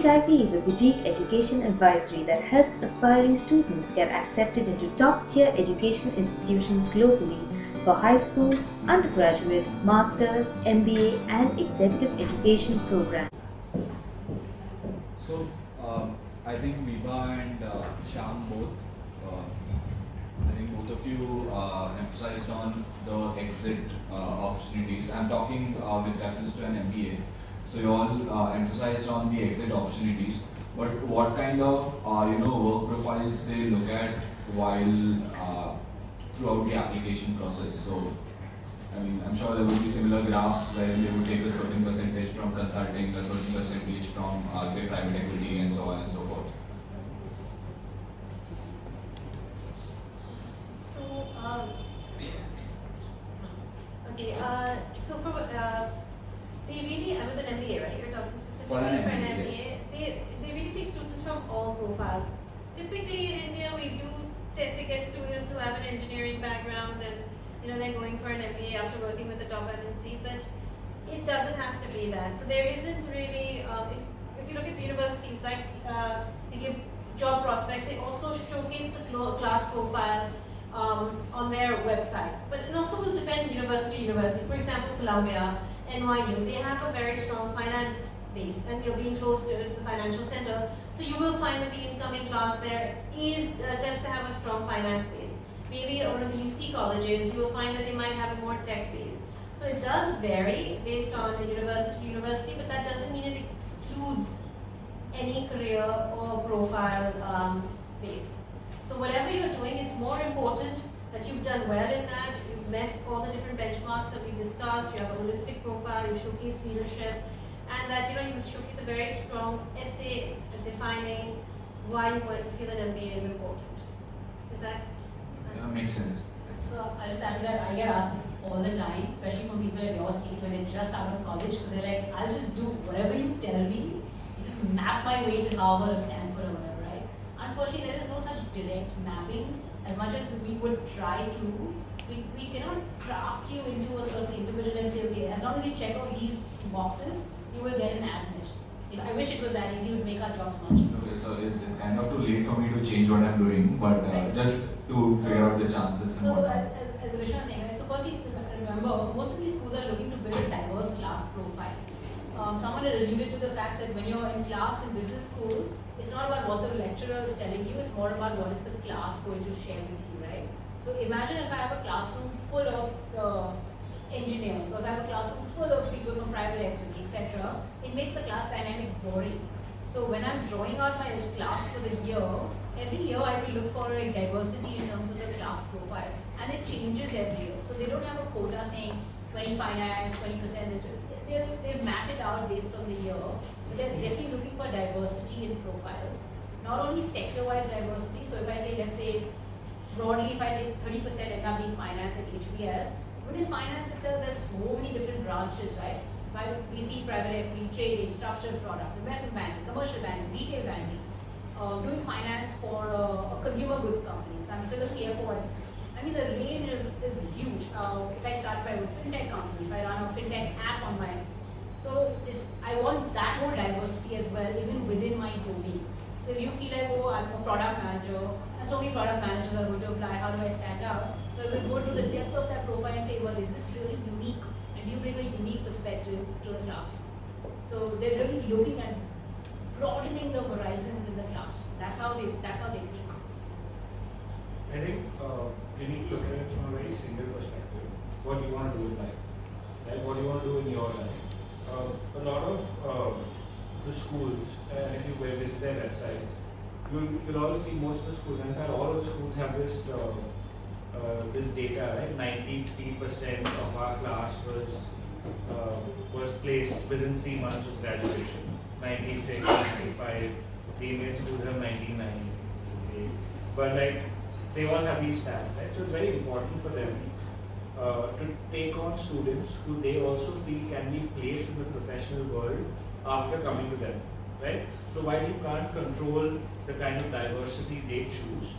HIP is a boutique education advisory that helps aspiring students get accepted into top-tier education institutions globally for high school, undergraduate, master's, MBA, and executive education programs. So, I think Viva and Sham both, I think both of you emphasized on the exit opportunities. I'm talking with reference to an MBA. So you all emphasized on the exit opportunities, but what kind of work profiles they look at while throughout the application process? So I mean, I'm sure there would be similar graphs where they would take a certain percentage from consulting, a certain percentage from say private equity, and so on and so forth. So, okay, so for they really, with an MBA, right? You're talking specifically For an MBA. yes. They really take students from all profiles. Typically in India, we do tend to get students who have an engineering background and they're going for an MBA after working with the top MNC, but it doesn't have to be that. So there isn't really, if you look at universities, like they give job prospects, they also showcase the class profile on their website. But it also will depend university to university. For example, Columbia, NYU, they have a very strong finance base, and being close to the financial center, so you will find that the incoming class there tends to have a strong finance base. Maybe one of the UC colleges, you will find that they might have a more tech base. So it does vary based on university to university, but that doesn't mean it excludes any career or profile base. So whatever you're doing, it's more important that you've done well in that, you've met all the different benchmarks that we've discussed, you have a holistic profile, you showcase leadership, and that you showcase a very strong essay defining why you feel an MBA is important. Does that? That makes sense. So I'll just add that I get asked this all the time, especially from people at your stage when they're just out of college, because they're like, I'll just do whatever you tell me, you just map my way to Harvard or Stanford or whatever, right? Unfortunately, there is no such direct mapping. As much as we would try to, we cannot craft you into a certain individual and say, okay, as long as you check out these boxes, you will get an admit. I wish it was that easy, it would make our jobs much easier. Okay, so it's kind of too late for me to change what I'm doing, but right. Just to figure out the chances and so whatnot. as Vishnu was saying, right? So firstly, remember, most of these schools are looking to build a diverse class profile. Someone had alluded to the fact that when you're in class in business school, it's not about what the lecturer is telling you, it's more about what is the class going to share with you, right? So imagine if I have a classroom full of engineers, or if I have a classroom full of people from private equity, etc., it makes the class dynamic boring. So when I'm drawing out my class for the year, every year I will look for a diversity in terms of the class profile, and it changes every year. So they don't have a quota saying 20 finance, 20% this. They map it out based on the year, but they're definitely looking for diversity in profiles. Not only sector-wise diversity, so if I say, let's say, broadly, if I say 30% end up being finance at HBS, within finance itself, there's so many different branches, right? We see private equity, trading, structured products, investment banking, commercial banking, retail banking, doing finance for a consumer goods company. So I'm still a CFO. I mean, the range is huge. If I start by a fintech company, if I run a fintech app on my, so I want that more diversity as well, even within my domain. So if you feel like, oh, I'm a product manager, and so many product managers are going to apply, how do I stand out? Well, we'll go to the depth of that profile and say, well, is this really unique? And you bring a unique perspective to the classroom. So they're really looking at broadening the horizons in the classroom. That's how they think. I think we need to look at it from a very single perspective. What you want to do in life, right? What you want to do in your life. A lot of the schools, if you visit their websites, you'll always see most of the schools. In fact, all of the schools have this data, right? 93% of our class was placed within 3 months of graduation. 96, 95. The Indian schools have 99. Okay. But they all have these stats, right? So it's very important for them to take on students who they also feel can be placed in the professional world after coming to them, right? So while you can't control the kind of diversity they choose,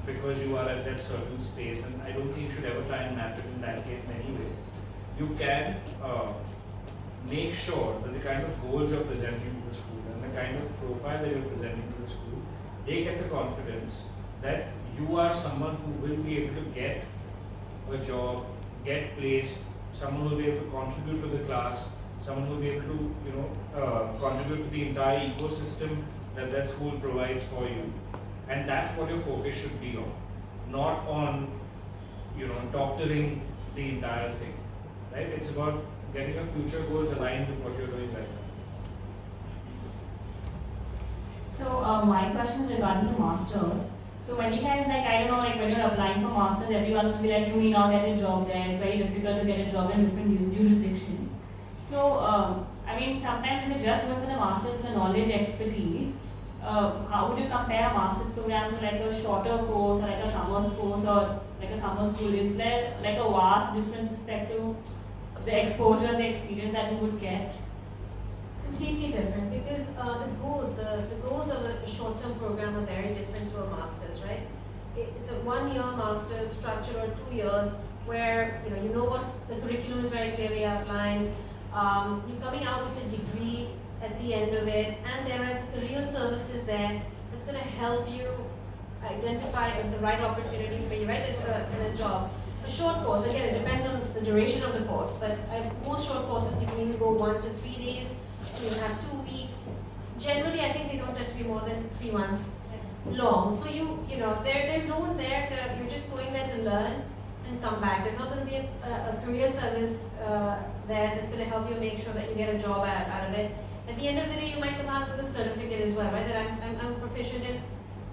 because you are at that certain space, and I don't think you should ever try and map it in that case in any way, you can make sure that the kind of goals you're presenting to the school and the kind of profile that you're presenting to the school, they get the confidence that you are someone who will be able to get a job, get placed, someone who will be able to contribute to the class, someone who will be able to, contribute to the entire ecosystem that that school provides for you. And that's what your focus should be on, not on, doctoring the entire thing, right? It's about getting your future goals aligned with what you're doing right now. So my question is regarding to masters. So many times, when you're applying for masters, everyone will be like, you may not get a job there. It's very difficult to get a job in different jurisdiction. So sometimes if you're just going for the masters with the knowledge expertise, how would you compare a master's program to like a shorter course or like a summer course or like a summer school? Is there like a vast difference with respect to the exposure and the experience that you would get? Completely different, because the goals of a short-term program are very different to a master's, right? It's a 1-year master's structure or 2 years where you know what the curriculum is very clearly outlined. You're coming out with a degree at the end of it, and there is career services there that's going to help you identify the right opportunity for you, right? In a job. A short course, again, it depends on the duration of the course, but most short courses you can either go 1 to 3 days, you have 2 weeks. Generally, I think they don't have to be more than 3 months long. So there's no one there you're just going there to learn and come back. There's not going to be a career service there that's going to help you make sure that you get a job out of it. At the end of the day, you might come out with a certificate as well, right? That I'm proficient in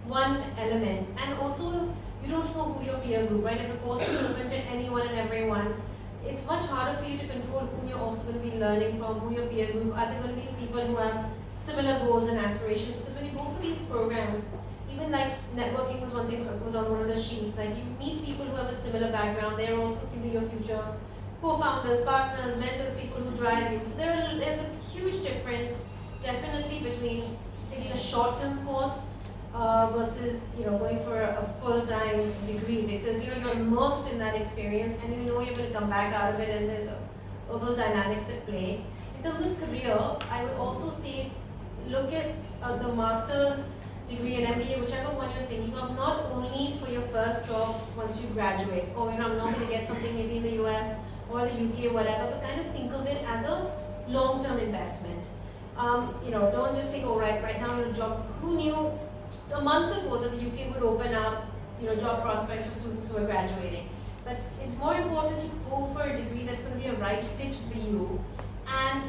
one element. And also, you don't know who your peer group, right? If the course is open to anyone and everyone, it's much harder for you to control whom you're also going to be learning from, who your peer group. Are there going to be people who have similar goals and aspirations? Because when you go for these programs, even like networking was one thing, was on one of the sheets. Like you meet people who have a similar background. They're also going to be your future co-founders, partners, mentors, people who drive you. So there's a huge difference, definitely, between taking a short-term course versus going for a full-time degree, because you're immersed in that experience and you're going to come back out of it, and there's all those dynamics at play. In terms of career, I would also say look at the master's degree and MBA, whichever one you're thinking of, not only for your first job once you graduate, or I'm not going to get something maybe in the US or the UK, whatever, but kind of think of it as a long-term investment. Don't just think, right now you're a job. Who knew a month ago that the UK would open up, job prospects for students who are graduating? But it's more important to go for a degree that's going to be a right fit for you. And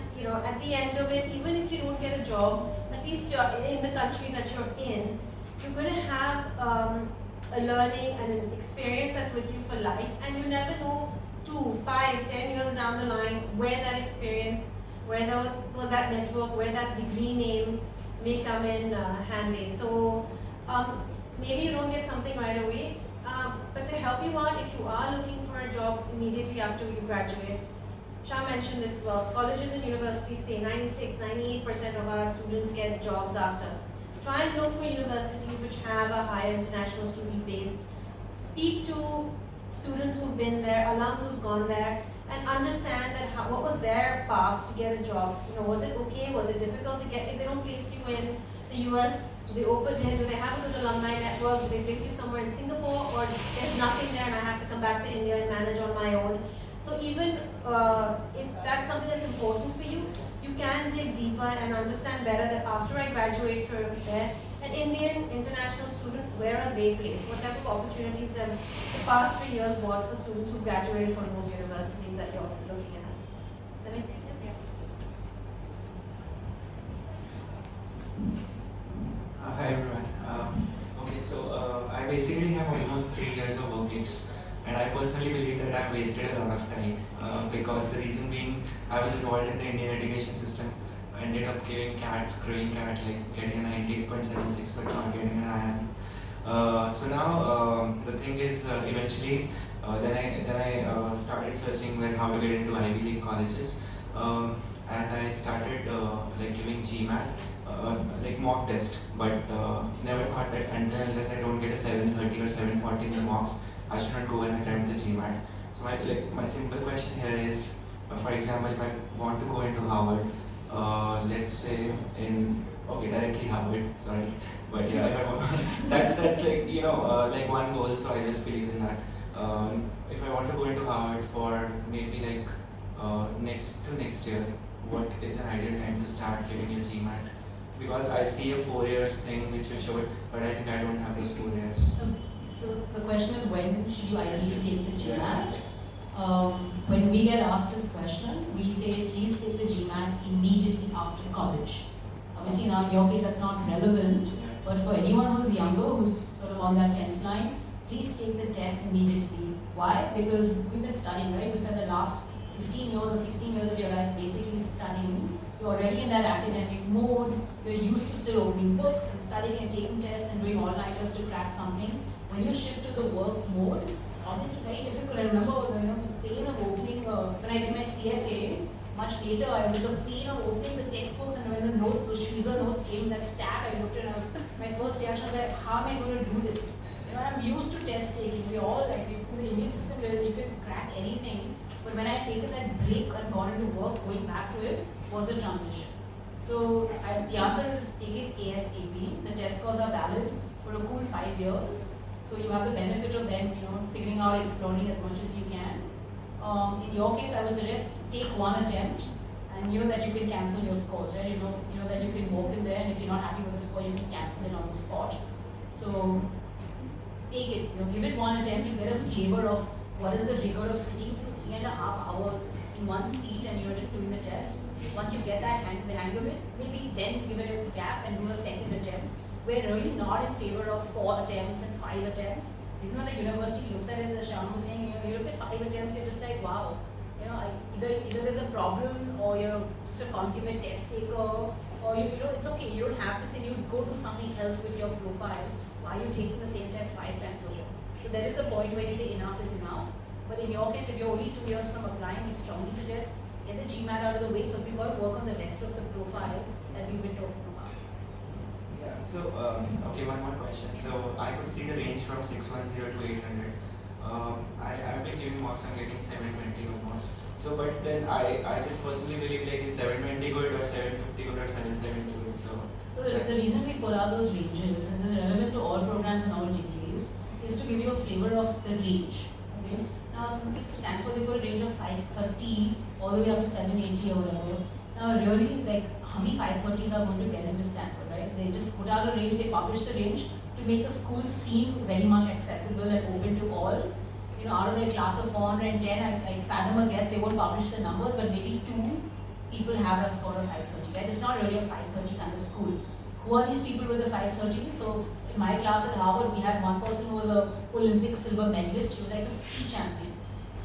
at the end of it, even if you don't get a job, at least you're in the country that you're in, you're going to have a learning and an experience that's with you for life. And you never know 2, 5, 10 years down the line where that experience, where that network, where that degree name may come in handy. So maybe you don't get something right away, but to help you out, if you are looking for a job immediately after you graduate, Shah mentioned this as well, colleges and universities say 96-98% of our students get jobs after. Try and look for universities which have a higher international student base. Speak to students who've been there, alums who've gone there, and understand that what was their path to get a job. Was it okay? Was it difficult to get? If they don't place you in the US, do they have a good alumni network? Do they place you somewhere in Singapore, or there's nothing there and I have to come back to India and manage on my own? So even if that's something that's important for you, you can dig deeper and understand better that after I graduate from there, an Indian international student, where are they placed? What type of opportunities have the past 3 years brought for students who graduated from those universities that you're looking at? Does that make sense? Yeah. Hi everyone. So I basically have almost 3 years of work ex, and I personally believe that I've wasted a lot of time because the reason being I was involved in the Indian education system. I ended up giving CAT, screwing CAT, like getting a 98.76 but not getting an IIM. So now the thing is, eventually then I started searching like how to get into Ivy League colleges, and I started like giving GMAT. Like mock test, but never thought that unless I don't get a 730 or 740 in the mocks, I should not go and attempt the GMAT. So my simple question here is, for example, if I want to go into Harvard, let's say in okay, directly Harvard, sorry, but yeah, if I want, that's like like one goal. So I just believe in that. If I want to go into Harvard for maybe like next year, what is an ideal time to start giving your GMAT? Because I see a 4 years thing which you showed, but I think I don't have those 4 years. So the question is, when should you ideally take the GMAT? Yeah. When we get asked this question, we say please take the GMAT immediately after college. Obviously now in your case that's not relevant, but for anyone who's younger, who's sort of on that fence line, please take the test immediately. Why? Because we've been studying, right? We spent the last 15 years or 16 years of your life basically studying. You're already in that academic mode, you're used to still opening books and studying and taking tests and doing all-nighters to crack something. When you shift to the work mode, it's obviously very difficult. I remember the pain of opening, when I did my CFA, much later, I was the pain of opening the textbooks, and when the notes, those Schweezer notes came, that stack, I looked at and my first reaction was like, how am I going to do this? I'm used to test taking. We all, like, in the Indian system where you can crack anything. But when I've taken that break and gone into work, going back to it was a transition. So the answer is take it ASAP. The test scores are valid for a cool 5 years. So you have the benefit of then, figuring out, exploring as much as you can. In your case, I would suggest take one attempt, and that you can cancel your scores, right? That you can walk in there, and if you're not happy with the score, you can cancel it on the spot. So take it, give it one attempt, you get a flavor of what is the rigor of sitting through 3.5 hours in one seat and you're just doing the test. Once you get the hang of it, maybe then give it a gap and do a second attempt. We're really not in favor of 4 attempts and 5 attempts. The university looks at it, as Shyam was saying, you look at 5 attempts, you're just like, wow, either there's a problem, or you're just a consummate test taker, or it's okay, you don't have to say you go do something else with your profile. Why are you taking the same test 5 times over? So there is a point where you say enough is enough. But in your case, if you're only 2 years from applying, we strongly suggest get the GMAT out of the way, because we've got to work on the rest of the profile that we've been talking about. Yeah, so, okay, one more question. So, I could see the range from 610 to 800. I've been giving marks, I'm getting 720 almost. So, but then I just personally believe like is 720 good or 750 good or 770 good? So the reason we pull out those ranges, and this is relevant to all programs and all degrees, is to give you a flavor of the range. Okay. Now, in the case of Stanford, they got a range of 530 all the way up to 780 or whatever. Now, really, like, how many 530s are going to get into Stanford, right? They just put out a range, they publish the range to make the school seem very much accessible and open to all. Out of their class of 410, I fathom a guess they won't publish the numbers, but maybe 2 people have a score of 530, right? It's not really a 530 kind of school. Who are these people with the 530? So in my class at Harvard, we had one person who was a Olympic silver medalist. She was like a ski champion.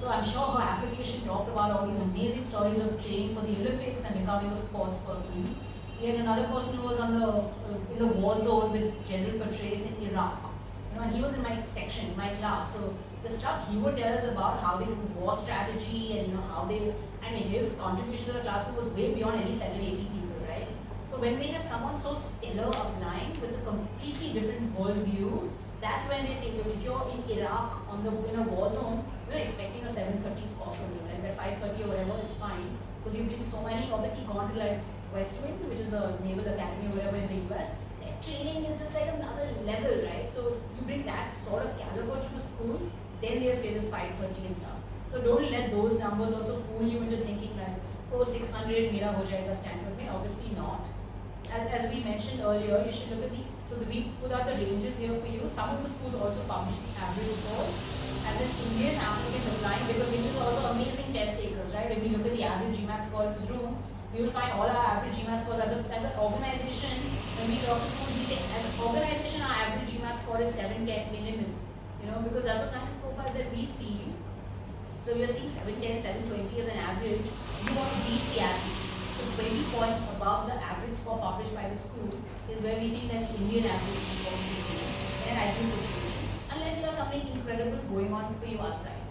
So I'm sure her application talked about all these amazing stories of training for the Olympics and becoming a sports person. We had another person who was in the war zone with General Petraeus in Iraq. And he was in my section, in my class. So the stuff he would tell us about how they do war strategy and his contribution to the classroom was way beyond any 780 people, right? So when we have someone so stellar applying with a completely different worldview, that's when they say, look, if you're in Iraq in a war zone, we're expecting a 730 score from you, and that 530 or whatever is fine, because you've been so many, obviously gone to like West Point, which is a naval academy or whatever in the US. Their training is just like another level, right? So you bring that sort of caliber to the school, then they'll say this 530 and stuff. So don't let those numbers also fool you into thinking like, oh, 600 mera ho jayega Stanford mein. Obviously not. As we mentioned earlier, you should look at we put out the ranges here for you. Some of the schools also publish the average scores. As an Indian applicant applying, because Indians are also amazing test takers, right? If we look at the average GMAT score in this room, we will find all our average GMAT scores as an organization. When we talk to schools, we say as an organization, our average GMAT score is 710 minimum. Because that's the kind of profiles that we see. So you're seeing 710, 720 as an average. You want to beat the average. So 20 points above the average score published by the school is where we think that Indian average score should be in an ideal situation. Unless you have something incredible going on for you outside.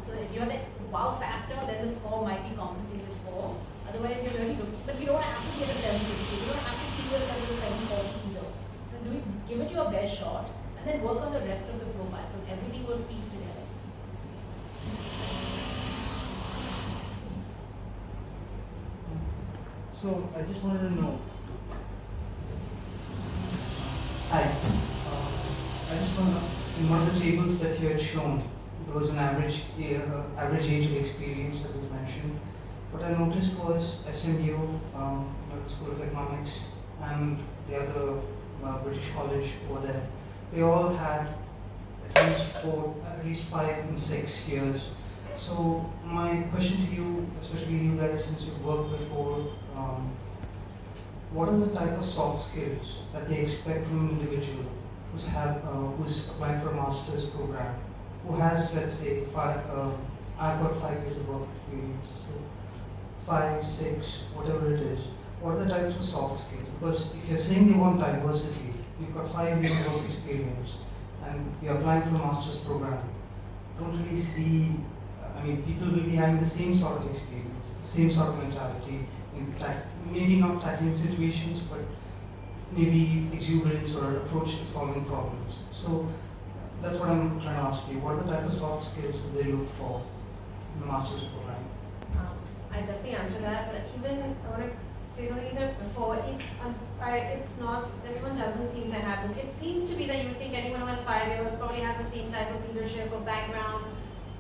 So if you have that wow factor, then the score might be compensated for. Otherwise, you're really looking. But you don't have to get a 750. You don't have to kill yourself with a 740 either. Give it your best shot, and then work on the rest of the profile, because everything will piece together. So I just wanted to know, Hi. I just want to, in one of the tables that you had shown, there was an average age of experience that was mentioned. What I noticed was SMU, the School of Economics, and the other British college over there. They all had at least 5 and 6 years. So my question to you, especially you guys, since you've worked before, what are the type of soft skills that they expect from an individual who's applying for a master's program, who has, let's say, I've got 5 years of work experience, so 5, 6, whatever it is. What are the types of soft skills? Because if you're saying you want diversity, you've got 5 years of work experience, and you're applying for a master's program, I don't really see. I mean, people will be having the same sort of experience, the same sort of mentality, maybe not tackling situations, but maybe exuberance or approach to solving problems. So that's what I'm trying to ask you. What are the type of soft skills that they look for in the master's program? I definitely answer that, but even I want to say something that before, it's not, everyone doesn't seem to have this. It seems to be that you think anyone who has 5 years probably has the same type of leadership or background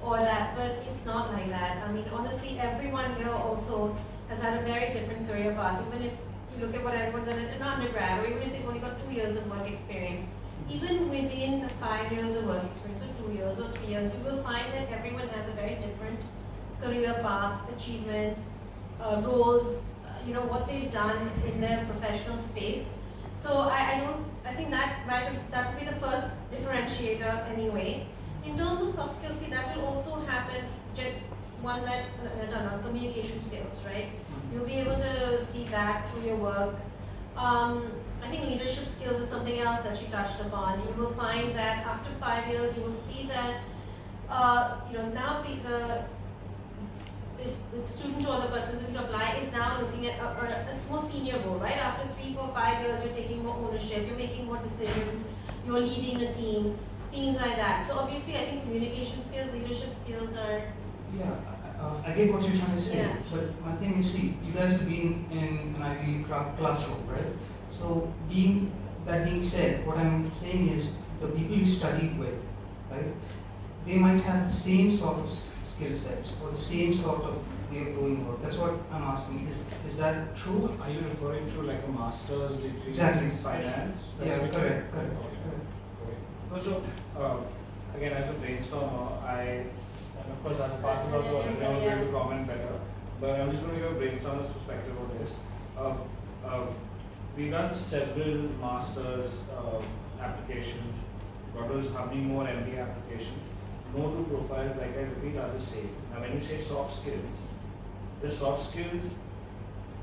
or that, but it's not like that. I mean, honestly, everyone here also has had a very different career path. Even if you look at what everyone's done in undergrad, or even if they've only got 2 years of work experience, even within the 5 years of work experience, or 2 years or 3 years, you will find that everyone has a very different career path, achievements, roles, what they've done in their professional space. So I think that would be the first differentiator anyway. In terms of soft skills, see, that will also happen, one that communication skills, right? You'll be able to see that through your work. I think leadership skills is something else that you touched upon. You will find that after 5 years, you will see that, now the student or the person who can apply is now looking at a more senior role, right? After 3, 4, 5 years, you're taking more ownership, you're making more decisions, you're leading a team, things like that. So obviously, I think communication skills, leadership skills are. Yeah, I get what you're trying to say, Yeah. but my thing is, see, you guys have been in an Ivy League classroom, right? So being said, what I'm saying is the people you studied with, right? They might have the same sort of skill sets or the same sort of way of doing work. That's what I'm asking. Is that true? Are you referring to like a master's degree Exactly. in finance? Yeah, correct. Okay. No, so again, as a brainstormer, and of course I'll pass it on to Ananya, who will be able to comment better. But I'm just going to give a brainstormer's perspective on this. We've done several master's applications. Got us how many more MBA applications? No two profiles, like I repeat, are the same. Now, when you say soft skills, the soft skills,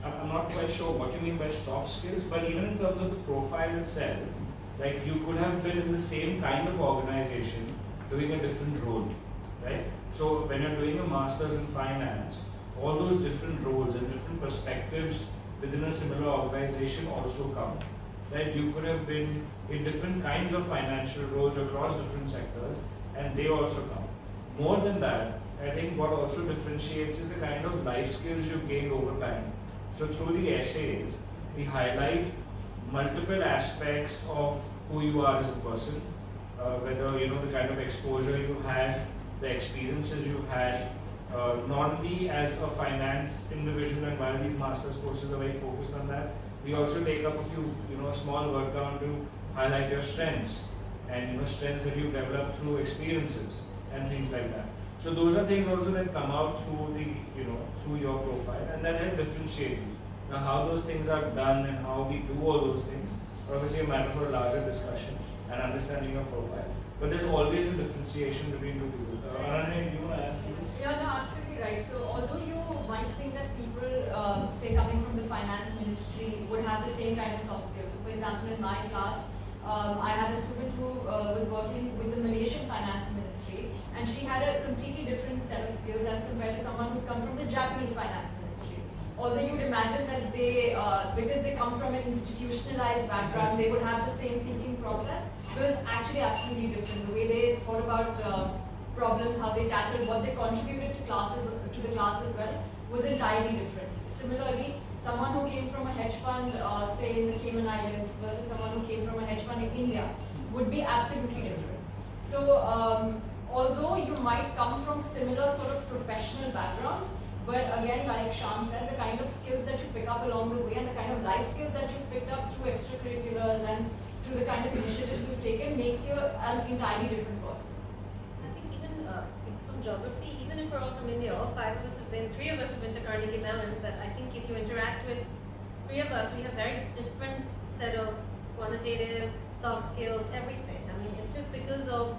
I'm not quite sure what you mean by soft skills, but even in terms of the profile itself, like you could have been in the same kind of organization doing a different role, right? So when you're doing a master's in finance, all those different roles and different perspectives within a similar organization also come, right? You could have been in different kinds of financial roles across different sectors, and they also come. More than that, I think what also differentiates is the kind of life skills you've gained over time. So through the essays, we highlight multiple aspects of who you are as a person, whether the kind of exposure you had, the experiences you had, not only as a finance individual, and while these master's courses are very focused on that, we also take up a few small work down to highlight your strengths and strengths that you've developed through experiences and things like that. So those are things also that come out through the through your profile, and that help differentiate you. Now how those things are done and how we do all those things are obviously a matter for a larger discussion and understanding your profile. But there's always a differentiation between two people. Ananya, you want to add to this? Yeah, no, absolutely right. So although you might think that people, say coming from the finance ministry, would have the same kind of soft skills. So for example, in my class, I had a student who was working with the Malaysian finance ministry, and she had a completely different set of skills as compared to someone who come from the Japanese finance ministry. Although you'd imagine that they, because they come from an institutionalized background, they would have the same thinking process. It was actually absolutely different. The way they thought about problems, how they tackled, what they contributed to the class as well, was entirely different. Similarly, someone who came from a hedge fund, say in the Cayman Islands, versus someone who came from a hedge fund in India would be absolutely different. So although you might come from similar sort of professional backgrounds, but again, like Shyam said, the kind of skills that you pick up along the way and the kind of life skills that you've picked up through extracurriculars and through the kind of initiatives you've taken makes you an entirely different person. I think even from geography, even if we're all from India, all three of us have been to Carnegie Mellon, but I think if you interact with three of us, we have very different set of quantitative, soft skills, everything. I mean, it's just because of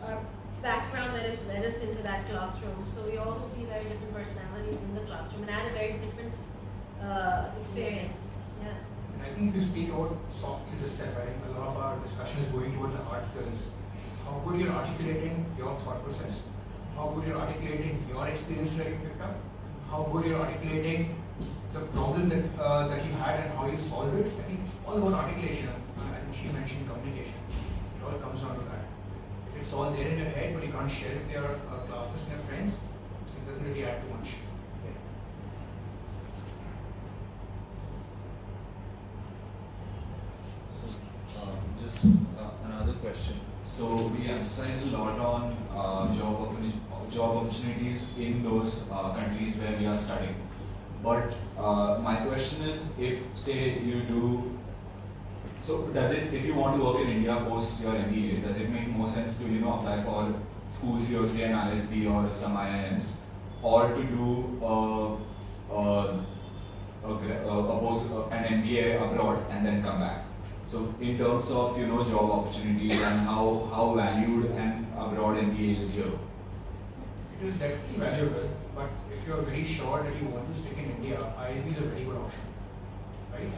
our background that has led us into that classroom. So we all will be very different personalities in the classroom and add a very different experience. Yeah. And I think if you speak about soft skills itself, I think a lot of our discussion is going towards the hard skills. How good you're articulating your thought process, how good you're articulating your experience that you picked up, how good you're articulating the problem that you had and how you solved it. I think it's all about articulation. I think she mentioned communication. It all comes down to that. If it's all there in your head but you can't share it with your classmates and your friends, it doesn't really add too much. Just another question. So we emphasize a lot on job opportunities in those countries where we are studying. But my question is, if say you do, so does it, if you want to work in India post your MBA, does it make more sense to apply for schools here, say an ISB or some IIMs, or to do an MBA abroad and then come back? So in terms of job opportunities and how valued an abroad MBA is here. It is definitely valuable, but if you are very sure that you want to stick in India, ISB is a very good option, right?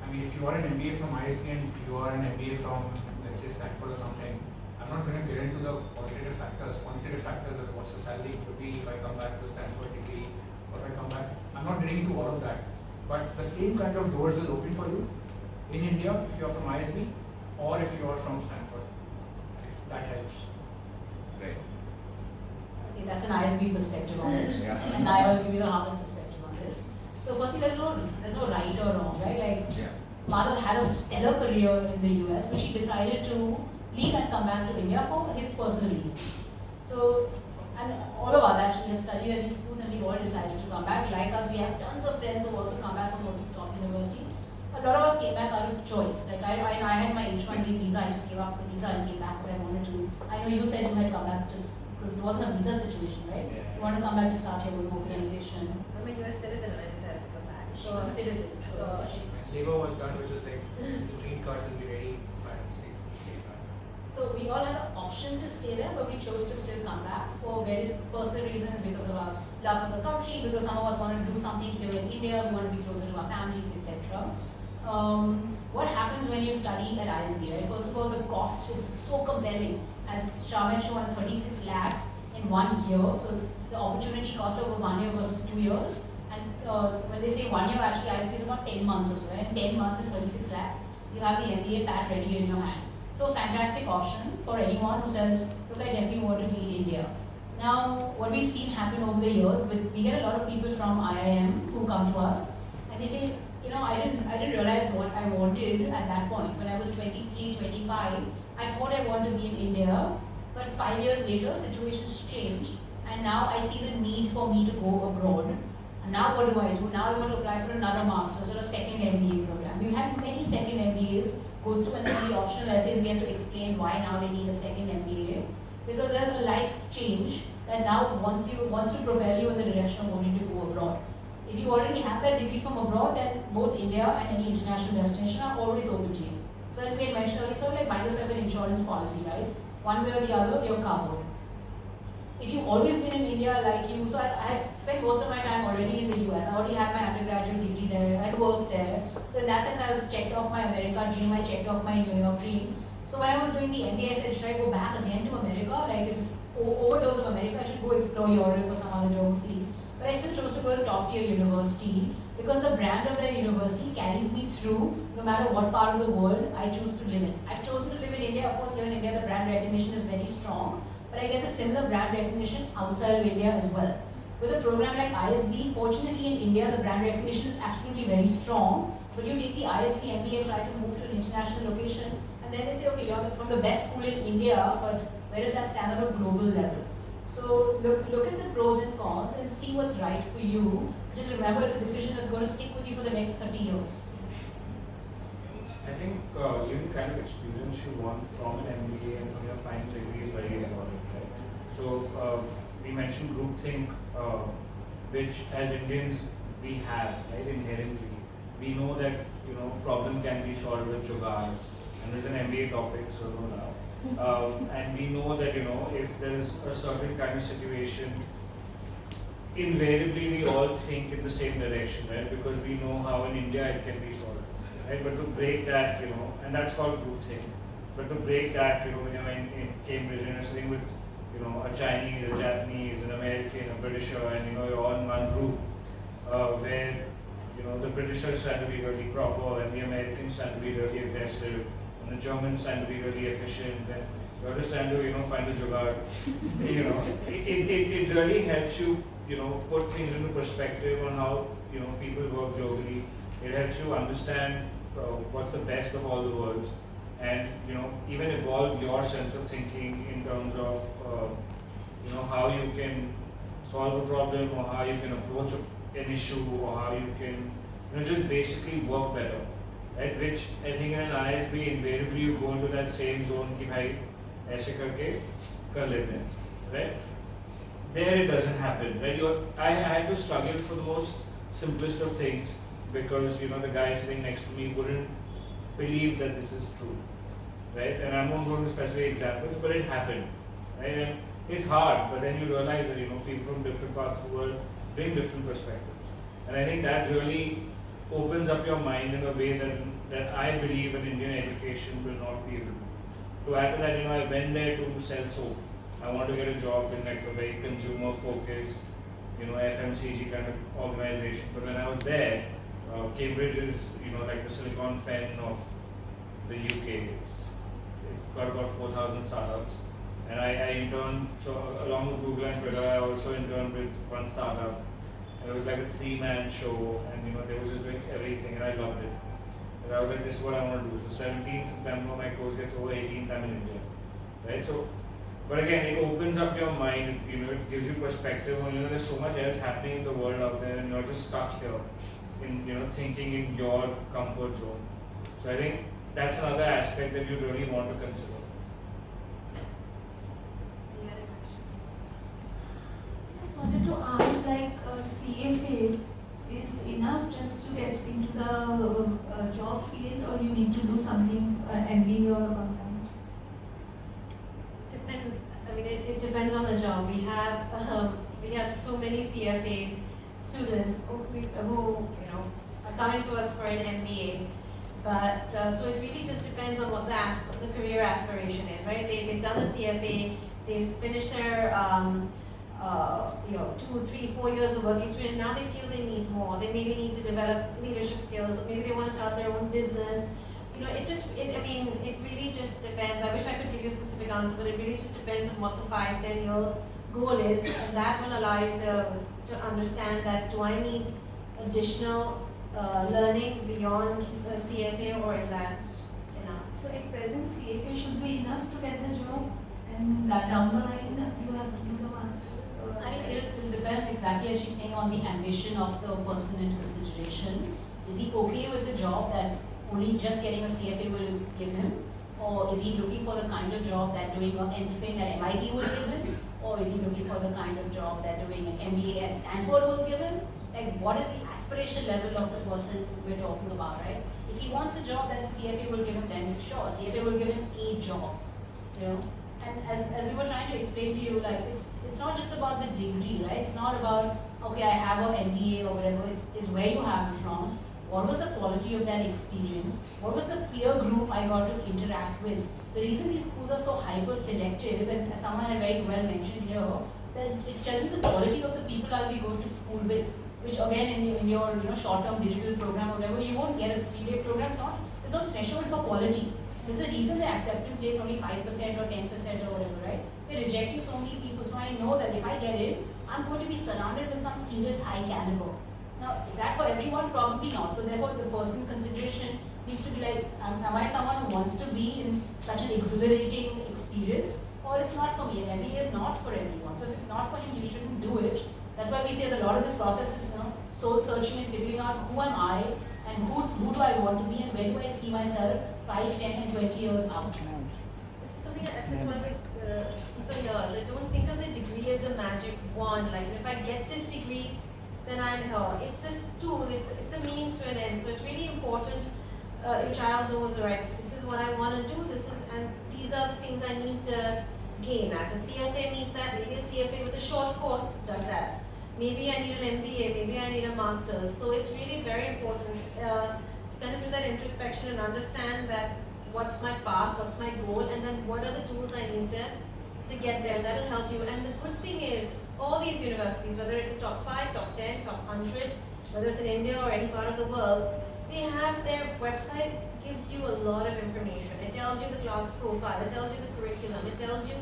I mean, if you are an MBA from ISB and you are an MBA from, let's say, Stanford or something, I'm not going to get into the qualitative factors. Quantitative factors are what's the salary could be if I come back to Stanford degree, or if I come back. I'm not getting into all of that. But the same kind of doors will open for you in India if you are from ISB or if you are from Stanford, if that helps. Right. Okay, that's an ISB perspective on it. Yeah. And I will give you the Harvard perspective on this. So firstly, there's no right or wrong, right? Like Madhav had a stellar career in the US, but he decided to leave and come back to India for his personal reasons. So, and all of us actually have studied at these schools and we've all decided to come back. Like us, we have tons of friends who also come back from all these top universities. A lot of us came back out of choice. Like I had my H1B visa, I just gave up the visa and came back because I wanted to. I know you said you had come back just because it wasn't a visa situation, right? Yeah. You wanted to come back to start your own organization. I'm a US citizen and I decided to come back. She's a citizen, so she's. Labor was done, which was like the green card will be ready by state card. So we all had the option to stay there, but we chose to still come back for various personal reasons, because of our love for the country, because some of us wanted to do something here in India, we want to be closer to our families, etc. What happens when you study at ISB, right? First of all, the cost is so compelling. As Shyam had shown, 36 lakhs in 1 year. So it's the opportunity cost of 1 year versus 2 years. And when they say 1 year, actually ISB is about 10 months or so. Right? In 10 months and 36 lakhs, you have the MBA pat ready in your hand. So fantastic option for anyone who says, look, I definitely want to be in India. Now, what we've seen happen over the years, we get a lot of people from IIM who come to us and they say, I didn't realize what I wanted at that point. When I was 23, 25, I thought I wanted to be in India, but 5 years later, situations changed, and now I see the need for me to go abroad. And now what do I do? Now I want to apply for another master's or a second MBA program. We've had many second MBAs go through, and then in the optional essays, we have to explain why now they need a second MBA. Because there's a life change that now wants to propel you in the direction of wanting to go abroad. If you already have that degree from abroad, then both India and any international destination are always open to you. So as we had mentioned earlier, sort of like -7 insurance policy, right? One way or the other, you're covered. If you've always been in India like you, so I spent most of my time already in the US. I already had my undergraduate degree there, I had worked there. So in that sense, I was checked off my America dream, I checked off my New York dream. So when I was doing the MBA, I said, should I go back again to America? Like, it's just overdose of America, I should go explore Europe or some other geography. But I still chose to go to top tier university because the brand of that university carries me through no matter what part of the world I choose to live in. I've chosen to live in India. Of course, here in India, the brand recognition is very strong, but I get the similar brand recognition outside of India as well. With a program like ISB, fortunately in India, the brand recognition is absolutely very strong. But you take the ISB MBA, try to move to an international location, and then they say, okay, you're from the best school in India, but where does that stand on a global level? So look at the pros and cons and see what's right for you. Just remember, it's a decision that's going to stick with you for the next 30 years. I think even the kind of experience you want from an MBA and from your final degree is very important, right? So we mentioned groupthink, which as Indians we have, right, inherently. We know that problem can be solved with jugaad, and there's an MBA topic, so no doubt. And we know that if there is a certain kind of situation, invariably we all think in the same direction, right? Because we know how in India it can be solved, right? But to break that, and that's called groupthink. But to break that, when you're in Cambridge and you're sitting with a Chinese, a Japanese, an American, a Britisher, and you're all in one group where the Britishers trying to be really proper and the Americans trying to be really aggressive and the Germans trying to be really efficient, and you're just trying to find a jugaad. It really helps you put things into perspective on how people work globally. It helps you understand what's the best of all the worlds, and even evolve your sense of thinking in terms of how you can solve a problem, or how you can approach an issue, or how you can just basically work better, right? Which I think in an ISB invariably you go into that same zone कि भाई ऐसे करके कर लेते हैं, right? There it doesn't happen, right? I had to struggle for the most simplest of things because the guy sitting next to me wouldn't believe that this is true, right? And I'm not going to specific examples, but it happened, right? And it's hard, but then you realize that people from different parts of the world bring different perspectives, and I think that really opens up your mind in a way that I believe an Indian education will not be able to. To add to that, I went there to sell soap. I want to get a job in like a very consumer focused, FMCG kind of organization. But when I was there, Cambridge is, like the Silicon Fen of the UK. It's got about 4,000 startups. And I interned, so along with Google and Twitter, I also interned with one startup. And it was like a 3-man show, and they were just doing everything, and I loved it. And I was like, this is what I want to do. So 17th September, my course gets over 18th time in India, right? So, but again, it opens up your mind, it gives you perspective on, there's so much else happening in the world out there, and you're just stuck here in, thinking in your comfort zone. So I think that's another aspect that you really want to consider. Just wanted to ask, like CFA is enough just to get into the job field, or you need to do something MBA or accountant? Depends. I mean, it depends on the job. We have so many CFA students who are coming to us for an MBA, but so it really just depends on what the career aspiration is, right? They've done the CFA, they've finished their 2, 3, 4 years of work experience. Now they feel they need more. They maybe need to develop leadership skills. Maybe they want to start their own business. It really just depends. I wish I could give you a specific answer, but it really just depends on what the 5-10 year goal is, and that will allow you to understand that do I need additional learning beyond the CFA, or is that enough? So at present, CFA should be enough to get the job, and that down the line you have to do the master. I mean, it will depend exactly as she's saying on the ambition of the person in consideration. Is he okay with the job that only just getting a CFA will give him? Or is he looking for the kind of job that doing an MPhil at MIT will give him? Or is he looking for the kind of job that doing an MBA at Stanford will give him? Like, what is the aspiration level of the person we're talking about, right? If he wants a job that the CFA will give him, then sure, CFA will give him a job, And as we were trying to explain to you, like it's not just about the degree, right? It's not about, okay, I have an MBA or whatever, it's where you have it from. What was the quality of that experience? What was the peer group I got to interact with? The reason these schools are so hyper-selective, and as someone had very well mentioned here, that it tells you the quality of the people I'll be going to school with, which again in your short-term digital program or whatever, you won't get a 3-day program. There's no threshold for quality. There's a reason the acceptance rate is only 5% or 10% or whatever, right? They're rejecting so many people, so I know that if I get in, I'm going to be surrounded with some serious high caliber. Now, is that for everyone? Probably not. So therefore, the person consideration needs to be like, am I someone who wants to be in such an exhilarating experience? Or it's not for me. An MBA is not for everyone. So if it's not for him, you shouldn't do it. That's why we say that a lot of this process is soul searching and figuring out who am I and who do I want to be and where do I see myself 5, 10 and 20 years out. Which is something that I said to one of the people here, that don't think of the degree as a magic wand. Like if I get this degree, then I'm here. It's a tool, it's a means to an end. So it's really important your child knows, right, this is what I want to do, and these are the things I need to gain. If a CFA needs that, maybe a CFA with a short course does that. Maybe I need an MBA, maybe I need a master's. So it's really very important to kind of do that introspection and understand that what's my path, what's my goal, and then what are the tools I need to get there. That'll help you. And the good thing is, all these universities, whether it's a top 5, top 10, top 100, whether it's in India or any part of the world, they have their website gives you a lot of information. It tells you the class profile, it tells you the curriculum, it tells you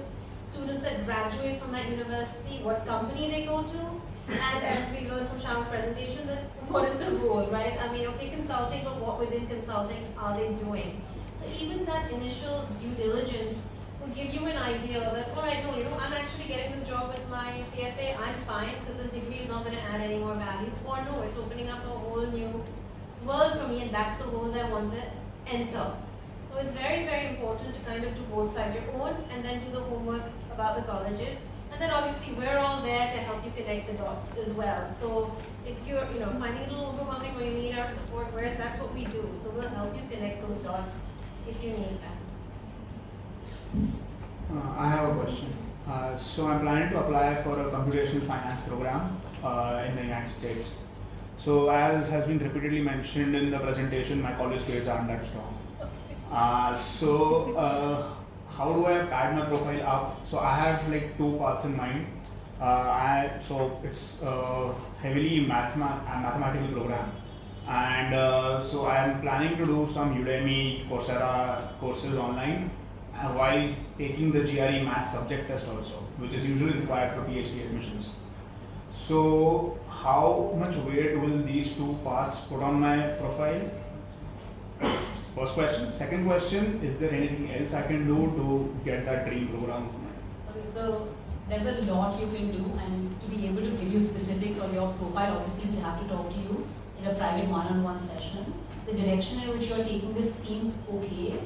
students that graduate from that university, what company they go to, and as we learned from Shyam's presentation, that what is the role, right? I mean, okay, consulting, but what within consulting are they doing? So even that initial due diligence will give you an idea that, all right, no, I'm actually getting this job with my CFA, I'm fine, because this degree is not going to add any more value, or no, it's opening up a whole new world for me, and that's the world I want to enter. So it's very, very important to kind of do both sides, your own, and then do the homework about the colleges. And then obviously we're all there to help you connect the dots as well. So if you're finding it a little overwhelming or you need our support, that's what we do. So we'll help you connect those dots if you need that. I have a question. So I'm planning to apply for a computational finance program in the United States. So as has been repeatedly mentioned in the presentation, my college grades aren't that strong. How do I pad my profile up? So I have like 2 paths in mind. So it's heavily mathematical program, and so I am planning to do some Udemy, Coursera courses online while taking the GRE math subject test also, which is usually required for PhD admissions. So how much weight will these 2 paths put on my profile? First question. Second question, is there anything else I can do to get that dream program of mine? Okay, so there's a lot you can do, and to be able to give you specifics on your profile, obviously we'll have to talk to you in a private one-on-one session. The direction in which you're taking this seems okay,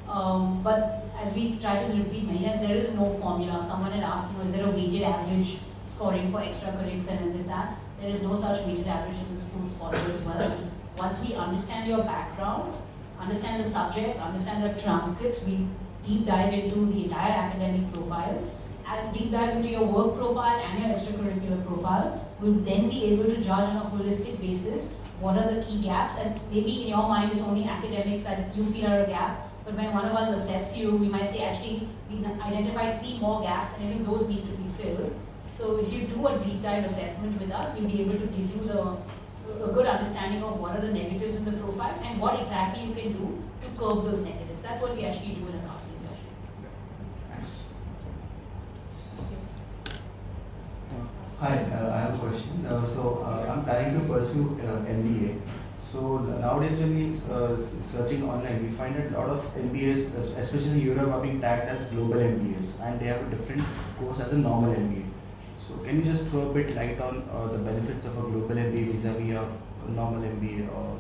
but as we try to repeat many times, there is no formula. Someone had asked, is there a weighted average scoring for extracurriculars and this, that? There is no such weighted average in the schools follow as well. Once we understand your background, understand the subjects, understand the transcripts, we deep dive into the entire academic profile, and deep dive into your work profile and your extracurricular profile. We'll then be able to judge on a holistic basis what are the key gaps, and maybe in your mind it's only academics that you feel are a gap, but when one of us assess you, we might say actually we identified 3 more gaps and maybe those need to be filled. So if you do a deep dive assessment with us, we'll be able to give you a good understanding of what are the negatives in the profile and what exactly you can do to curb those negatives. That's what we actually do in a counseling session. Thanks. Hi, I have a question. I'm planning to pursue MBA. So nowadays when we searching online, we find that a lot of MBAs, especially in Europe, are being tagged as global MBAs, and they have a different course as a normal MBA. So can you just throw a bit light on the benefits of a global MBA vis-a-vis a normal MBA? Or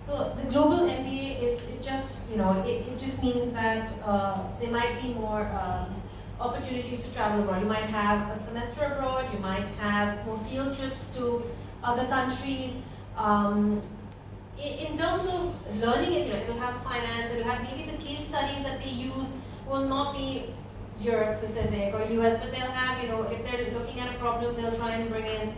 So the global MBA, it just means that there might be more opportunities to travel abroad. You might have a semester abroad, you might have more field trips to other countries. In terms of learning it, it'll have finance, it'll have maybe the case studies that they use will not be Europe specific or US, but they'll have, if they're looking at a problem, they'll try and bring in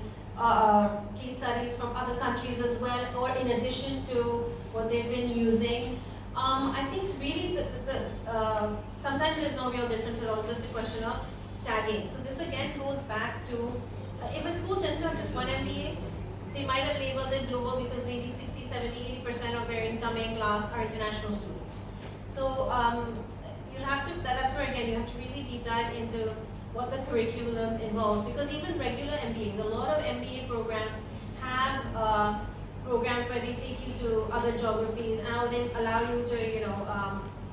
case studies from other countries as well, or in addition to what they've been using. I think really sometimes there's no real difference at all, it's just a question of tagging. So this again goes back to, if a school tends to have just one MBA, they might have labeled it global because maybe 60, 70, 80% of their incoming class are international students. So you'll have to, that's where again you have to really deep dive into what the curriculum involves, because even regular MBAs, a lot of MBA programs have programs where they take you to other geographies and then allow you to,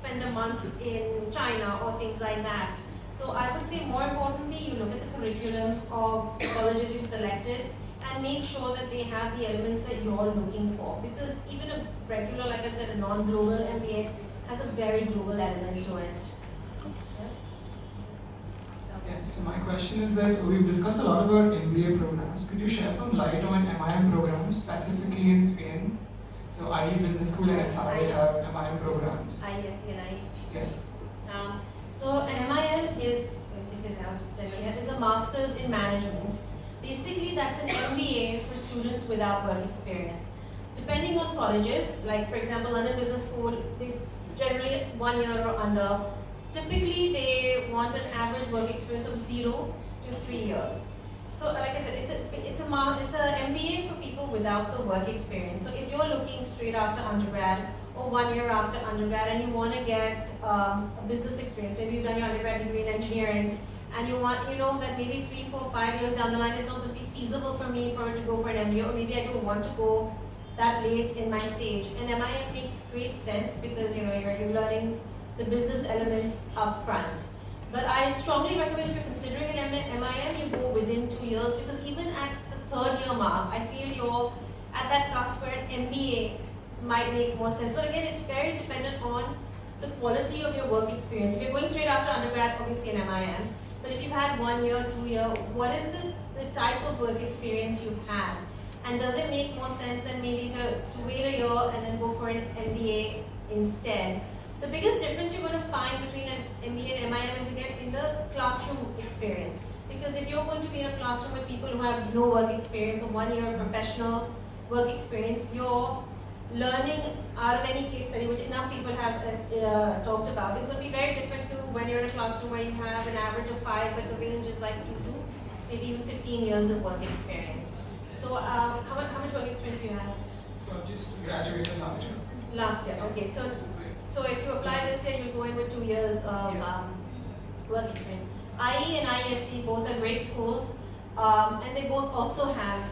spend a month in China or things like that. So I would say more importantly, you look at the curriculum of the colleges you selected and make sure that they have the elements that you're looking for. Because even a regular, like I said, a non-global MBA has a very global element to it. Yeah, so my question is that we've discussed a lot about MBA programs. Could you shed some light on MIM programs, specifically in Spain? So IE Business School and SRI have MIM programs. IESC and IE. Yes. So an MIM is a master's in management. Basically, that's an MBA for students without work experience. Depending on colleges, like for example, London Business School, they generally 1 year or under. Typically, they want an average work experience of 0 to 3 years. So, like I said, it's a MBA for people without the work experience. So, if you're looking straight after undergrad or 1 year after undergrad, and you want to get a business experience, maybe you've done your undergrad degree in engineering, and you know that maybe 3, 4, 5 years down the line it's not going to be feasible for me to go for an MBA, or maybe I don't want to go that late in my stage. And MIM makes great sense because you're learning the business elements up front. But I strongly recommend if you're considering an MIM, you go within 2 years, because even at the 3rd year mark, I feel you're at that cusp where an MBA might make more sense. But again, it's very dependent on the quality of your work experience. If you're going straight after undergrad, obviously an MIM. But if you've had 1 year, 2 year, what is the type of work experience you've had? And does it make more sense than maybe to wait a year and then go for an MBA instead? The biggest difference you're going to find between an MBA and MIM is again in the classroom experience. Because if you're going to be in a classroom with people who have no work experience or 1 year of professional work experience, you're learning out of any case study, which enough people have talked about. It's going to be very different to when you're in a classroom where you have an average of 5, but the range is like 2 to maybe even 15 years of work experience. So how much work experience do you have? So I've just graduated last year. Last year, okay. So if you apply this year, you'll go in with 2 years of work experience. IE and IESC both are great schools, and they both also have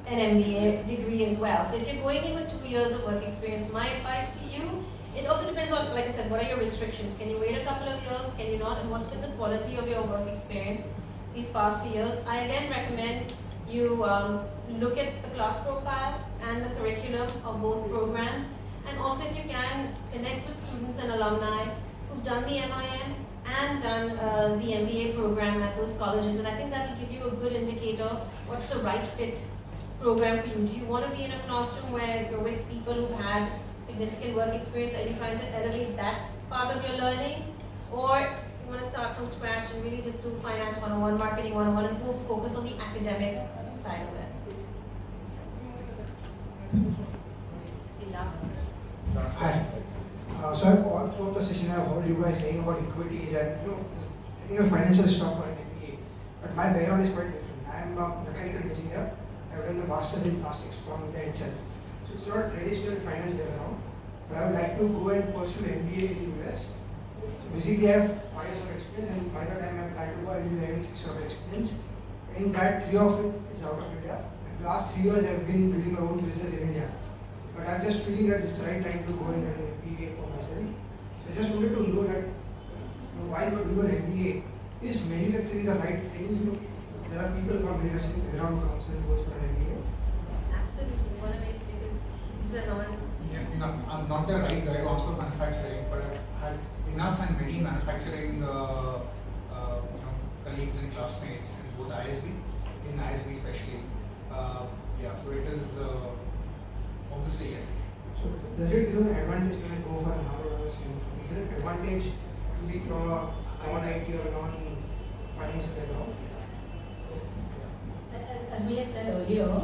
an MBA degree as well. So if you're going in with 2 years of work experience, my advice to you, it also depends on, like I said, what are your restrictions? Can you wait a couple of years? Can you not? And what's been the quality of your work experience these past 2 years? I again recommend you look at the class profile and the curriculum of both programs. And also, if you can, connect with students and alumni who've done the MIM and done the MBA program at those colleges. And I think that will give you a good indicator what's the right fit program for you. Do you want to be in a classroom where you're with people who've had significant work experience? Are you trying to elevate that part of your learning? Or you want to start from scratch and really just do finance 101, marketing 101, and more focus on the academic side of it? Hi. So I've all throughout the session I've heard you guys saying about equities and financial stuff for an MBA. But my background is quite different. I am a mechanical engineer. I've done a master's in plastics from India itself. So it's not traditional finance background. But I would like to go and pursue MBA in the US. So basically I have 5 years of experience, and by the time I plan to go, I will be having 6 years of experience. In that, 3 of it is out of India. And the last 3 years I've been building my own business in India. But I'm just feeling that this is the right time to go and get an MBA for myself. So I just wanted to know that while you're doing an MBA, is manufacturing the right thing? There are people from manufacturing background council who goes for an MBA. Absolutely, one of it, because he's a non. Yeah, I'm not the right guy to answer manufacturing, but I've had enough and many manufacturing colleagues and classmates in both ISB, in ISB especially. So it is obviously yes. So does it give an advantage when I go for an Harvard or Stanford? Is it an advantage to be from a non-IT or non-financial background? As we had said earlier,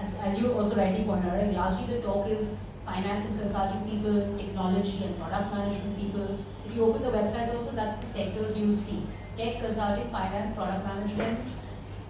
as you also rightly pointed out, largely the talk is finance and consulting people, technology and product management people. If you open the websites also, that's the sectors you will see. Tech, consulting, finance, product management,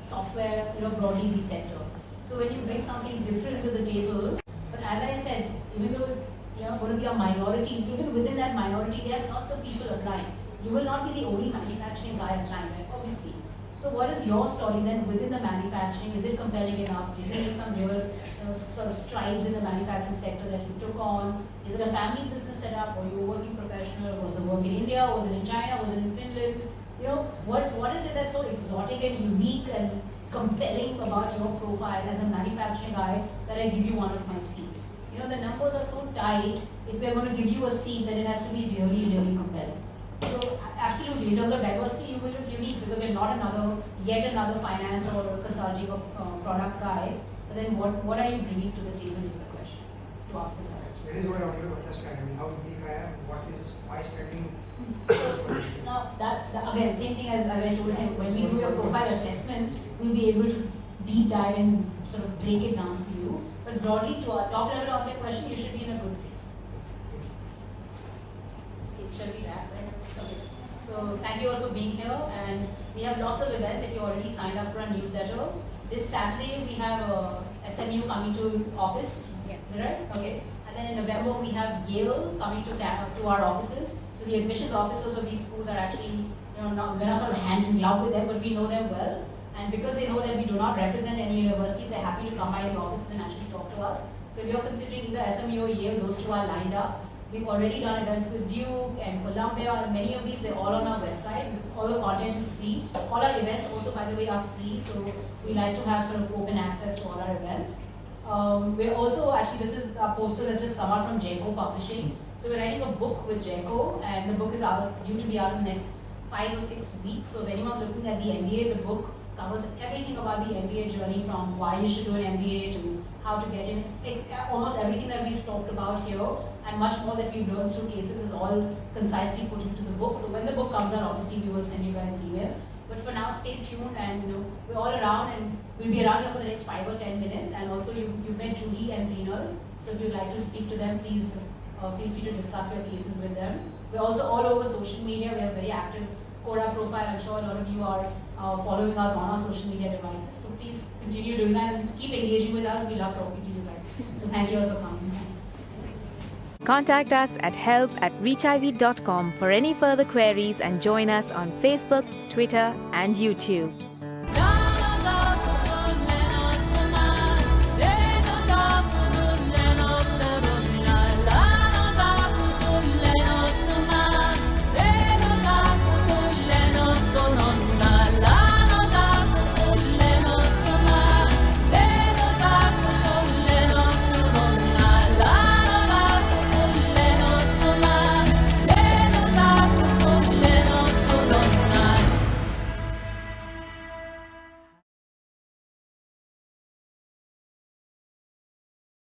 software, broadly these sectors. So when you bring something different to the table, but as I said, even though you're going to be a minority, even within that minority, there are lots of people applying. you will not be the only manufacturing guy applying, right? Obviously. So what is your story then within the manufacturing? Is it compelling enough? Did you make some real sort of strides in the manufacturing sector that you took on? Is it a family business setup, or you a working professional? Was the work in India? Was it in China? Was it in Finland? You know, what is it that's so exotic and unique and compelling about your profile as a manufacturing guy that I give you one of my seats? You know, the numbers are so tight. If we're going to give you a seat, then it has to be really, really compelling. So absolutely, in terms of diversity, you will look unique because you're not yet another finance or consulting or product guy. But then what are you bringing to the table is the question to ask yourself. That is what I wanted to understand. I mean, how unique I am, what is my standing. Now, that again, same thing as I told him, when we do your profile assessment, we'll be able to deep dive and sort of break it down for you. But broadly, to our top level answer your question, you should be in a good place. Okay, shall we wrap this? Okay. So thank you all for being here, and we have lots of events if you already signed up for a newsletter. This Saturday we have SMU coming to office. Yes. Is that right? Okay. And then in November we have Yale coming to our offices. So the admissions officers of these schools are actually, we're not sort of hand in glove with them, but we know them well. And because they know that we do not represent any universities, they're happy to come by the offices and actually talk to us. So if you're considering either SMU or Yale, those two are lined up. We've already done events with Duke and Columbia, and many of these, they're all on our website. All the content is free. All our events also, by the way, are free. So we like to have sort of open access to all our events. We're also, actually, this is a poster that's just come out from Jenko Publishing. So we're writing a book with Jenko, and the book is due to be out in the next 5 or 6 weeks. So if anyone's looking at the MBA, the book covers everything about the MBA journey, from why you should do an MBA to how to get in. It's almost everything that we've talked about here, and much more that we've learned through cases is all concisely put into the book. So when the book comes out, obviously we will send you guys an email. But for now, stay tuned, and we're all around, and we'll be around here for the next 5 or 10 minutes. And also, you've met Judy and Renal, so if you'd like to speak to them, please feel free to discuss your cases with them. We're also all over social media. We have a very active Quora profile. I'm sure a lot of you are following us on our social media devices. So please continue doing that and keep engaging with us. We love talking to you guys. So thank you all for coming. Contact us at help@reachiv.com for any further queries, and join us on Facebook, Twitter, and YouTube.